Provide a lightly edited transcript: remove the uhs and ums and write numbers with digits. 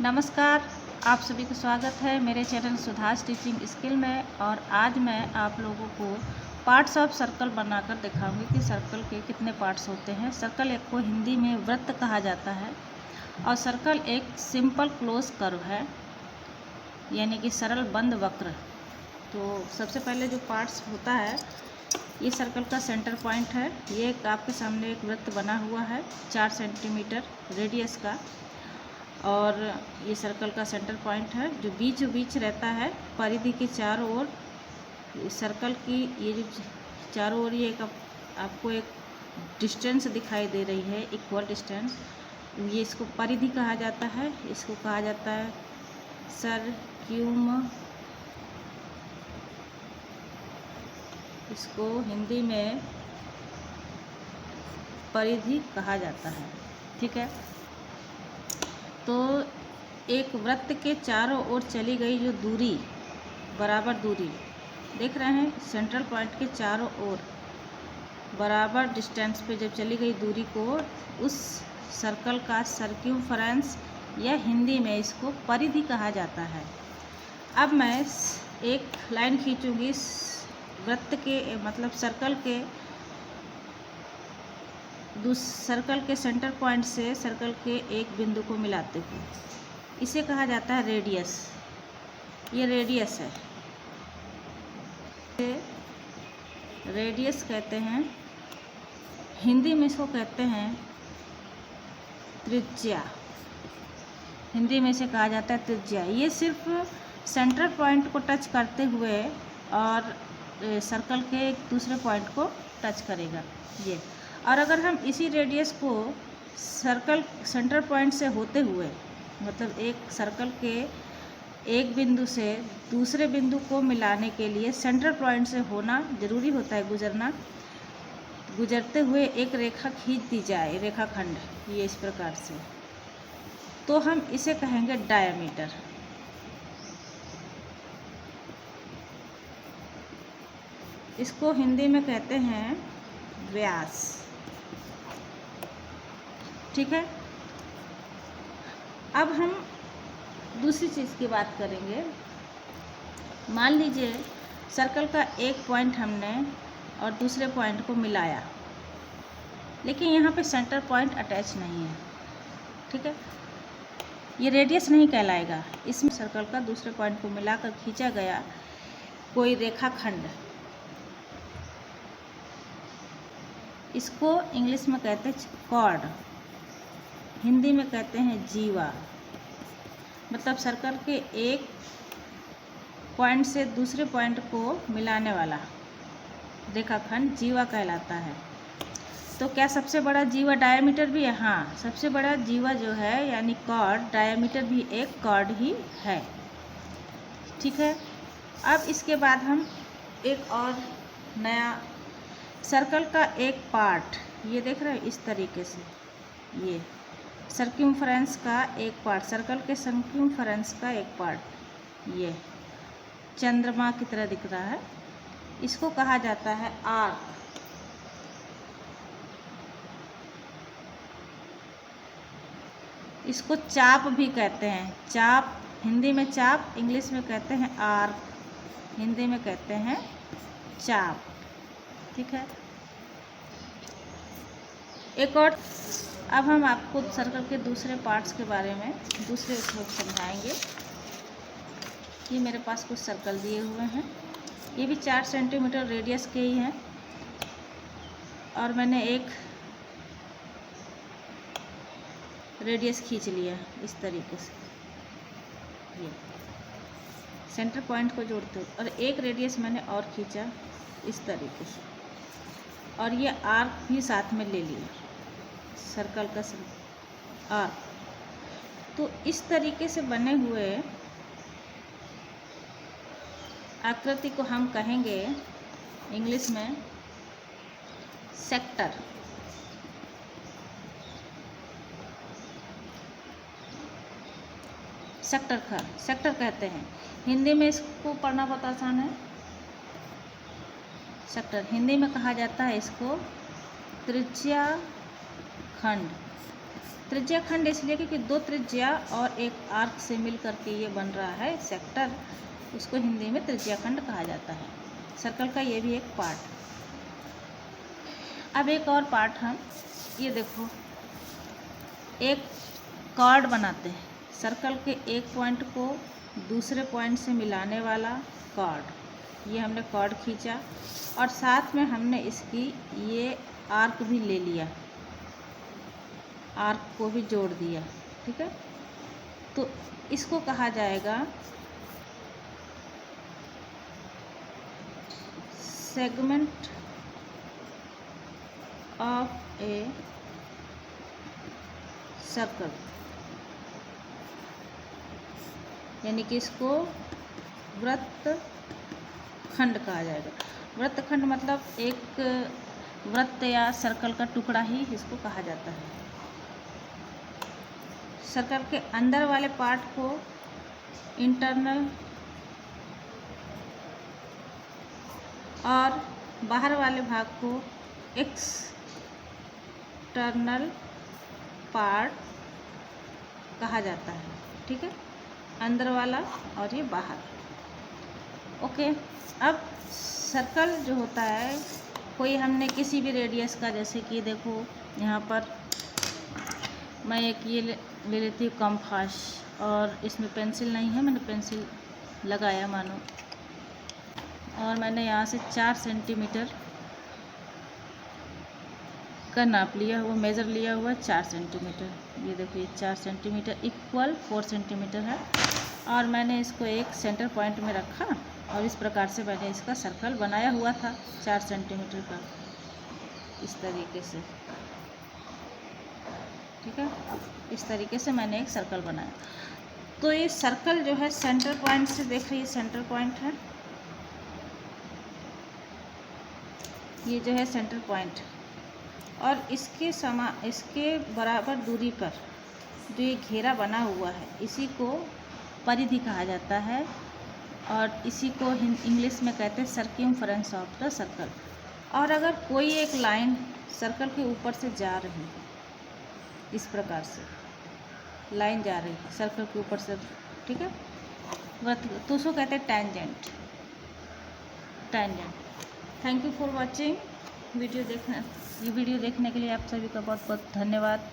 नमस्कार, आप सभी का स्वागत है मेरे चैनल सुधास टीचिंग स्किल में। और आज मैं आप लोगों को पार्ट्स ऑफ सर्कल बनाकर दिखाऊंगी कि सर्कल के कितने पार्ट्स होते हैं। सर्कल एक को हिंदी में वृत्त कहा जाता है और सर्कल एक सिंपल क्लोज कर्व है, यानी कि सरल बंद वक्र। तो सबसे पहले जो पार्ट्स होता है, ये सर्कल का सेंटर पॉइंट है। ये आपके सामने एक वृत्त बना हुआ है 4 सेंटीमीटर रेडियस का, और ये सर्कल का सेंटर पॉइंट है जो बीच रहता है परिधि के चारों ओर। सर्कल की ये जो चारों ओर ये एक आपको एक डिस्टेंस दिखाई दे रही है, इक्वल डिस्टेंस। ये इसको परिधि कहा जाता है। इसको कहा जाता है सर्क्यूम, इसको हिंदी में परिधि कहा जाता है। ठीक है, तो एक वृत्त के चारों ओर चली गई जो दूरी, बराबर दूरी देख रहे हैं, सेंट्रल पॉइंट के चारों ओर बराबर डिस्टेंस पे जब चली गई दूरी को, उस सर्कल का सर्क्यूम्फरेंस या हिंदी में इसको परिधि कहा जाता है। अब मैं एक लाइन खींचूंगी वृत्त के मतलब सर्कल के सेंटर पॉइंट से सर्कल के एक बिंदु को मिलाते हुए। इसे कहा जाता है रेडियस। ये रेडियस है, रेडियस कहते हैं। हिंदी में इसको कहते हैं त्रिज्या। हिंदी में इसे कहा जाता है त्रिज्या। ये सिर्फ सेंटर पॉइंट को टच करते हुए और सर्कल के एक दूसरे पॉइंट को टच करेगा ये। और अगर हम इसी रेडियस को सर्कल सेंटर पॉइंट से होते हुए, मतलब एक सर्कल के एक बिंदु से दूसरे बिंदु को मिलाने के लिए सेंटर पॉइंट से होना ज़रूरी होता है, गुजरते हुए एक रेखा खींच दी जाए, रेखाखंड, ये इस प्रकार से, तो हम इसे कहेंगे डायमीटर। इसको हिंदी में कहते हैं व्यास। ठीक है, अब हम दूसरी चीज़ की बात करेंगे। मान लीजिए सर्कल का एक पॉइंट हमने और दूसरे पॉइंट को मिलाया, लेकिन यहाँ पे सेंटर पॉइंट अटैच नहीं है। ठीक है, ये रेडियस नहीं कहलाएगा। इसमें सर्कल का दूसरे पॉइंट को मिलाकर खींचा गया कोई रेखाखंड, इसको इंग्लिश में कहते हैं कॉर्ड, हिंदी में कहते हैं जीवा। मतलब सर्कल के एक पॉइंट से दूसरे पॉइंट को मिलाने वाला रेखाखंड जीवा कहलाता है। तो क्या सबसे बड़ा जीवा डायमीटर भी है? हाँ, सबसे बड़ा जीवा जो है यानी कॉर्ड, डायमीटर भी एक कॉर्ड ही है। ठीक है, अब इसके बाद हम एक और नया सर्कल का एक पार्ट, ये देख रहे हैं इस तरीके से, ये सर्क्यूम्फरेंस का एक पार्ट, सर्कल के सर्क्यूम्फरेंस का एक पार्ट, ये चंद्रमा की तरह दिख रहा है, इसको कहा जाता है आर्क। इसको चाप भी कहते हैं। चाप, हिंदी में चाप, इंग्लिश में कहते हैं आर्क, हिंदी में कहते हैं चाप। ठीक है, एक और, अब हम आपको सर्कल के दूसरे पार्ट्स के बारे में दूसरे श्लोक समझाएंगे। ये मेरे पास कुछ सर्कल दिए हुए हैं, ये भी 4 सेंटीमीटर रेडियस के ही हैं, और मैंने एक रेडियस खींच लिया इस तरीके से, ये सेंटर पॉइंट को जोड़ते हुए, और एक रेडियस मैंने और खींचा इस तरीके से, और ये आर्क भी साथ में ले लिया, सर्कल का आर्क। तो इस तरीके से बने हुए आकृति को हम कहेंगे इंग्लिश में सेक्टर। सेक्टर कहते हैं। हिंदी में इसको पढ़ना बहुत आसान है। सेक्टर हिंदी में कहा जाता है इसको त्रिज्या खंड। त्रिज्या खंड इसलिए क्योंकि दो त्रिज्या और एक आर्क से मिल करके ये बन रहा है सेक्टर, उसको हिंदी में त्रिज्या खंड कहा जाता है। सर्कल का ये भी एक पार्ट। अब एक और पार्ट हम ये देखो, एक कॉर्ड बनाते हैं। सर्कल के एक पॉइंट को दूसरे पॉइंट से मिलाने वाला कॉर्ड, ये हमने कॉर्ड खींचा और साथ में हमने इसकी ये आर्क भी ले लिया, आर्क को भी जोड़ दिया, ठीक है। तो इसको कहा जाएगा सेगमेंट ऑफ ए सर्कल, यानी कि इसको वृत्त खंड कहा जाएगा। वृत्त खंड मतलब एक वृत्त या सर्कल का टुकड़ा ही इसको कहा जाता है। सर्कल के अंदर वाले पार्ट को इंटरनल और बाहर वाले भाग को एक्सटर्नल पार्ट कहा जाता है, ठीक है। अंदर वाला और ये बाहर। ओके, अब सर्कल जो होता है, कोई हमने किसी भी रेडियस का, जैसे कि देखो यहाँ पर मैं एक ये ले लेती हूँ कंपास, और इसमें पेंसिल नहीं है, मैंने पेंसिल लगाया मानो, और मैंने यहाँ से 4 सेंटीमीटर का नाप लिया, वो मेज़र लिया हुआ 4 सेंटीमीटर। ये देखिए 4 सेंटीमीटर इक्वल 4 सेंटीमीटर है, और मैंने इसको एक सेंटर पॉइंट में रखा और इस प्रकार से मैंने इसका सर्कल बनाया हुआ था 4 सेंटीमीटर का, इस तरीके से, ठीक है। इस तरीके से मैंने एक सर्कल बनाया। तो ये सर्कल जो है सेंटर पॉइंट से, देख रही है सेंटर पॉइंट है, ये जो है सेंटर पॉइंट, और इसके बराबर दूरी पर जो ये घेरा बना हुआ है, इसी को परिधि कहा जाता है, और इसी को इंग्लिश में कहते हैं सर्कमफेरेंस ऑफ द सर्कल। और अगर कोई एक लाइन सर्कल के ऊपर से जा रही है, इस प्रकार से लाइन जा रही है सर्कल के ऊपर से, ठीक है, तो उसको कहते हैं tangent. Thank you for watching. ये वीडियो देखने के लिए आप सभी का बहुत बहुत धन्यवाद।